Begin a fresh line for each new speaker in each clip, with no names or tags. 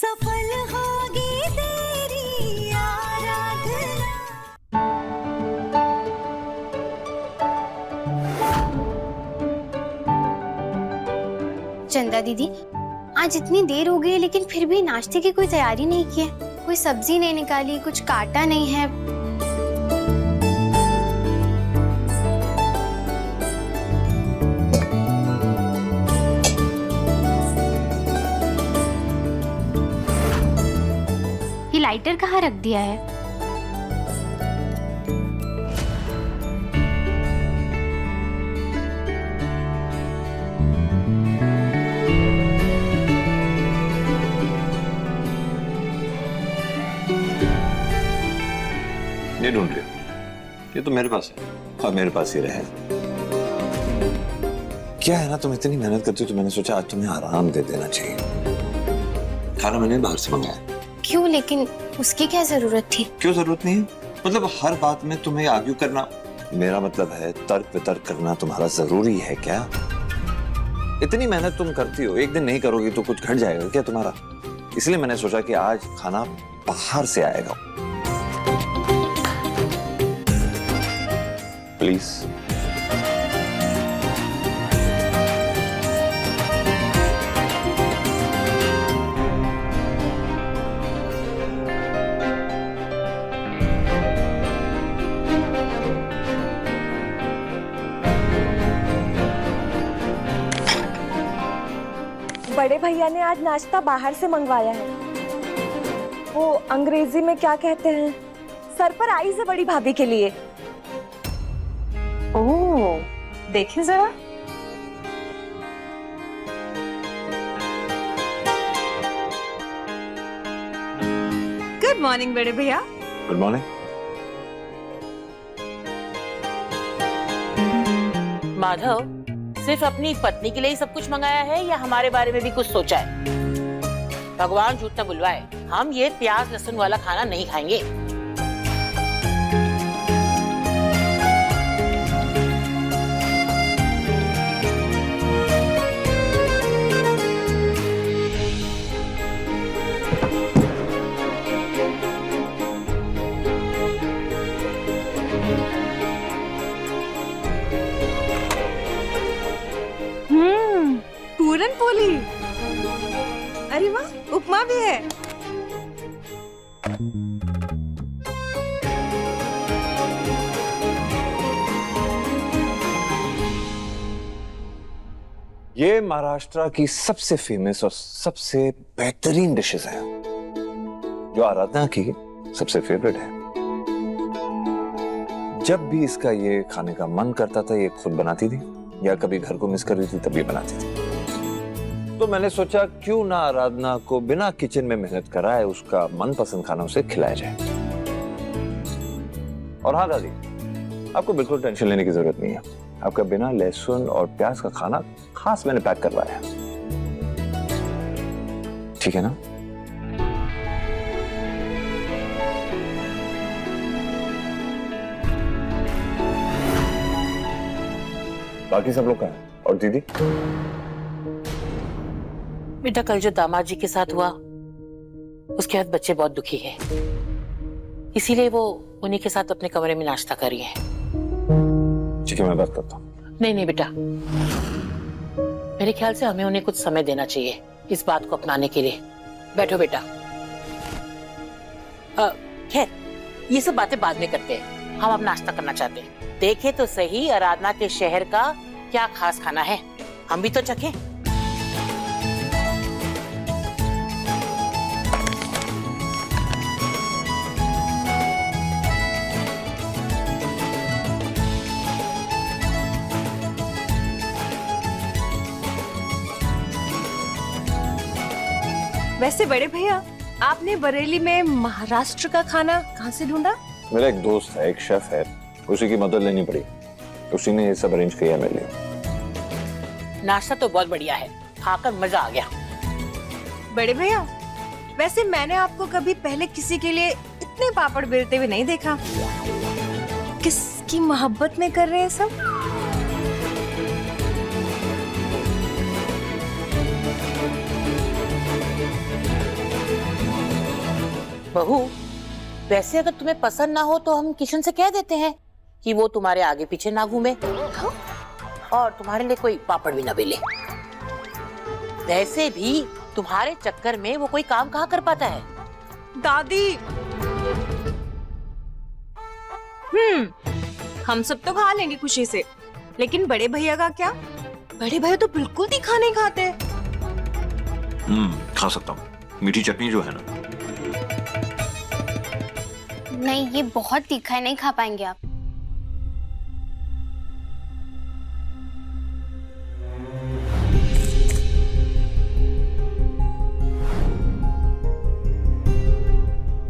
सफल होगी तेरी आराधना।
चंदा दीदी, आज इतनी देर हो गई लेकिन फिर भी नाश्ते की कोई तैयारी नहीं की है। कोई सब्जी नहीं निकाली, कुछ काटा नहीं है। ये लाइटर कहाँ रख दिया है?
ये ढूंढ रही हो? ये तो मेरे पास है और मेरे पास ही रहे। क्या है ना, तुम इतनी मेहनत करती हो तो मैंने सोचा आज तुम्हें आराम दे देना चाहिए। खाना मैंने बाहर से मंगाया।
क्यों? लेकिन उसकी क्या जरूरत थी?
क्यों जरूरत नहीं है? मतलब हर बात में तुम्हें आर्ग्यू करना, मेरा मतलब है तर्क वितर्क करना तुम्हारा जरूरी है क्या? इतनी मेहनत तुम करती हो, एक दिन नहीं करोगी तो कुछ घट जाएगा क्या तुम्हारा? इसलिए मैंने सोचा कि आज खाना बाहर से आएगा। प्लीज।
बड़े भैया ने आज नाश्ता बाहर से मंगवाया है। वो अंग्रेजी में क्या कहते हैं, सरप्राइज है बड़ी भाभी के लिए।
ओह, देखिए जरा। गुड मॉर्निंग बड़े भैया।
Good morning.
माधव, सिर्फ अपनी पत्नी के लिए ही सब कुछ मंगाया है या हमारे बारे में भी कुछ सोचा है? भगवान झूठ न बुलवाए, हम ये प्याज लहसुन वाला खाना नहीं खाएंगे।
पूरन पोली। अरे वाह, उपमा भी है।
ये महाराष्ट्र की सबसे फेमस और सबसे बेहतरीन डिशेस हैं, जो आराधना की सबसे फेवरेट है। जब भी इसका ये खाने का मन करता था ये खुद बनाती थी, या कभी घर को मिस कर रही थी तभी बनाती थी। तो मैंने सोचा क्यों ना आराधना को बिना किचन में मेहनत कराए उसका मनपसंद खाना उसे खिलाया जाए। और हाँ दादी, आपको बिल्कुल टेंशन लेने की जरूरत नहीं है। आपका बिना लहसुन और प्याज का खाना खास मैंने पैक करवाया है, ठीक है ना? बाकी सब लोग कहाँ हैं? और दीदी?
बेटा, कल जो दामाद जी के साथ हुआ उसके बाद बच्चे बहुत दुखी हैं, इसीलिए वो उन्हीं के साथ अपने कमरे में नाश्ता कर रही है।
ठीक है, मैं बात करता हूँ।
नहीं नहीं बेटा, मेरे ख्याल से हमें उन्हें कुछ समय देना चाहिए इस बात को अपनाने के लिए। बैठो बेटा। खैर, ये सब बातें बाद में करते हैं, हम अब नाश्ता करना चाहते हैं। देखे तो सही आराधना के शहर का क्या खास खाना है, हम भी तो चखें।
वैसे बड़े भैया, आपने बरेली में महाराष्ट्र का खाना कहाँ से ढूंढा?
मेरा एक दोस्त है, एक शेफ है, उसी की मदद लेनी पड़ी, उसी ने ये सब अरेंज किया मेरे लिए।
नाश्ता तो बहुत बढ़िया है, खाकर मजा आ गया।
बड़े भैया, वैसे मैंने आपको कभी पहले किसी के लिए इतने पापड़ बेलते हुए नहीं देखा। किसकी मोहब्बत में कर रहे हैं सब?
बहू, वैसे अगर तुम्हें पसंद ना हो तो हम किशन से कह देते हैं कि वो तुम्हारे आगे पीछे ना घूमे और तुम्हारे लिए कोई पापड़ भी ना बेले। वैसे भी तुम्हारे चक्कर में वो कोई काम कहाँ कर पाता है।
दादी, हम सब तो खा लेंगे खुशी से, लेकिन बड़े भैया का क्या? बड़े भैया तो बिल्कुल तीखा नहीं खाते।
खा सकता हूँ, मीठी चटनी जो है ना।
नहीं, ये बहुत तीखा है, नहीं खा पाएंगे आप।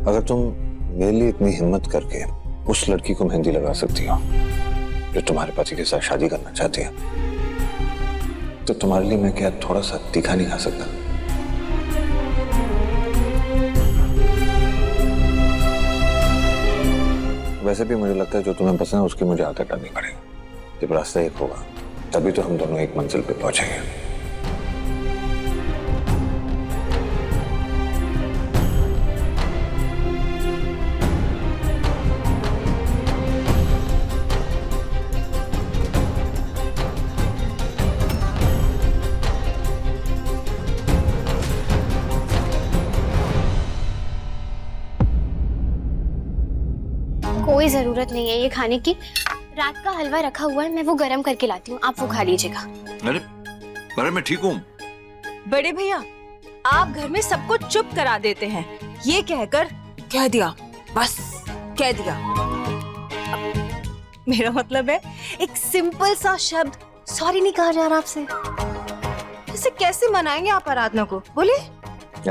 अगर तुम मेरे लिए इतनी हिम्मत करके उस लड़की को मेहंदी लगा सकती हो जो तुम्हारे पति के साथ शादी करना चाहती है, तो तुम्हारे लिए मैं क्या थोड़ा सा तीखा नहीं खा सकता? वैसे भी मुझे लगता है जो तुम्हें पसंद है उसकी मुझे आदत करनी पड़ेगी। जब रास्ता एक होगा तभी तो हम दोनों एक मंजिल पे पहुंचेंगे।
कोई जरूरत नहीं है ये खाने की। रात का हलवा रखा हुआ है, मैं वो गरम करके लाती हूँ, आप वो खा लीजिएगा।
अरे मैं ठीक हूँ।
बड़े भैया, आप घर में सबको चुप करा देते हैं, ये कहकर कह दिया, बस कह दिया। मेरा मतलब है एक सिंपल सा शब्द सॉरी नहीं कहा जा रहा आपसे। इसे कैसे मनाएंगे आप आराधना को, बोले?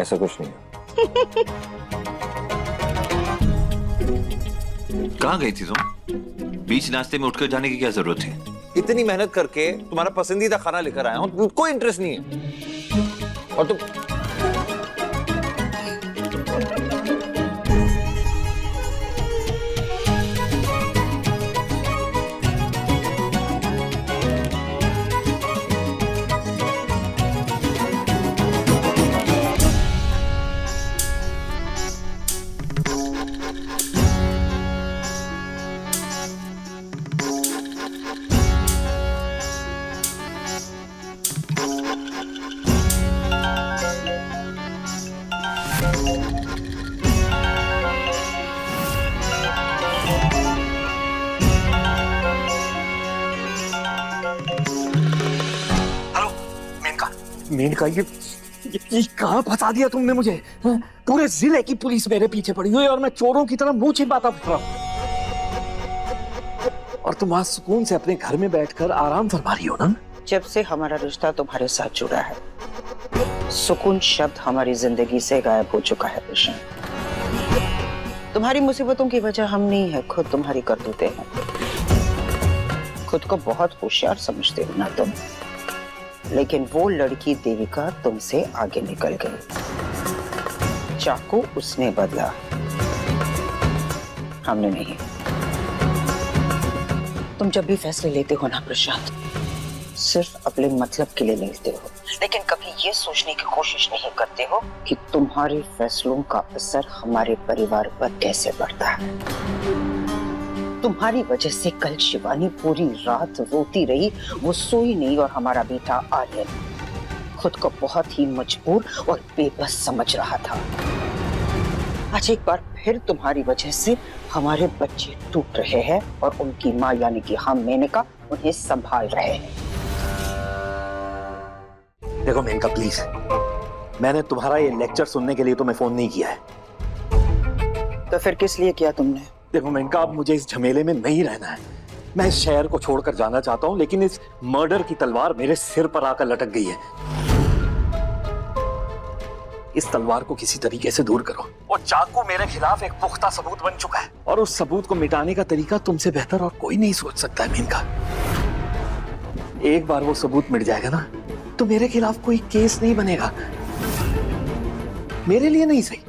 ऐसा कुछ नहीं है। कहाँ गई थी तुम? बीच नाश्ते में उठकर जाने की क्या जरूरत थी? इतनी मेहनत करके तुम्हारा पसंदीदा खाना लेकर आया हूँ, कोई इंटरेस्ट नहीं है। और तुम
मेनका, ये कहाँ फंसा दिया तुमने मुझे? पूरे जिले की पुलिस मेरे पीछे पड़ी हुई है और मैं चोरों की तरह मुंह छिपाता फिर रहा हूँ। और तुम आज सुकून से अपने घर में बैठकर आराम फरमा रही हो ना?
जब से हमारा रिश्ता तुम्हारे साथ जुड़ा है, सुकून शब्द हमारी जिंदगी से गायब हो चुका है कृष्ण। तुम्हारी मुसीबतों की वजह हम नहीं है, खुद तुम्हारी करतूतें हैं। खुद को बहुत होशियार समझते हो ना तुम, लेकिन वो लड़की देविका तुमसे आगे निकल गई। चाकू उसने बदला, हमने नहीं। तुम जब भी फैसले लेते हो ना प्रशांत, सिर्फ अपने मतलब के लिए लेते हो, लेकिन कभी ये सोचने की कोशिश नहीं करते हो कि तुम्हारे फैसलों का असर हमारे परिवार पर कैसे पड़ता है। तुम्हारी वजह से कल शिवानी पूरी रात रोती रही, वो सोई नहीं, और हमारा बेटा आर्यन खुद को बहुत ही मजबूर और बेबस समझ रहा था। आज एक बार फिर तुम्हारी वजह से हमारे बच्चे टूट रहे हैं और उनकी माँ यानी कि हम मेनका उन्हें संभाल रहे हैं।
देखो मेनका प्लीज, मैंने तुम्हारा ये लेक्चर सुनने के लिए तुम्हें फोन नहीं किया है।
तो फिर किस लिए किया तुमने?
देखो मेनका, अब मुझे इस झमेले में नहीं रहना है। मैं इस शहर को छोड़कर जाना चाहता हूँ, लेकिन इस मर्डर की तलवार मेरे सिर पर आकर लटक गई है। इस तलवार को किसी तरीके से दूर करो। और चाकू मेरे खिलाफ एक पुख्ता सबूत बन चुका है, और उस सबूत को मिटाने का तरीका तुमसे बेहतर और कोई नहीं सोच सकता है मेनका। एक बार वो सबूत मिट जाएगा ना, तो मेरे खिलाफ कोई केस नहीं बनेगा। मेरे लिए नहीं सही,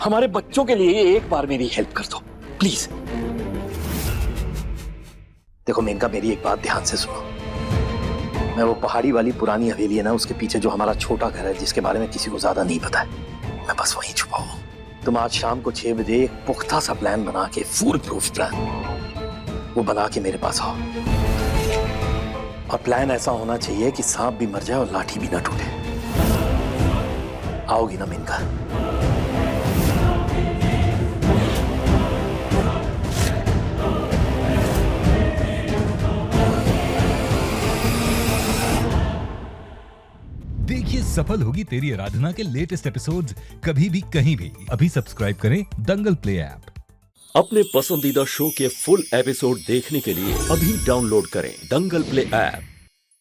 हमारे बच्चों के लिए एक बार मेरी हेल्प कर दो प्लीज। देखो मेनका, मेरी एक बात ध्यान से सुनो। मैं वो पहाड़ी वाली पुरानी हवेली है ना, उसके पीछे जो हमारा छोटा घर है, जिसके बारे में किसी को ज्यादा नहीं पता है, मैं बस वहीं छुपा हूं। तुम आज शाम को 6 बजे एक पुख्ता सा प्लान बना के, फुल प्रूफ प्लान वो बना के मेरे पास आओ। और प्लान ऐसा होना चाहिए कि सांप भी मर जाए और लाठी भी ना टूटे। आओगी ना मेनका?
देखिए सफल होगी तेरी आराधना के लेटेस्ट एपिसोड्स कभी भी कहीं भी। अभी सब्सक्राइब करें दंगल प्ले ऐप।
अपने पसंदीदा शो के फुल एपिसोड देखने के लिए अभी डाउनलोड करें दंगल प्ले ऐप।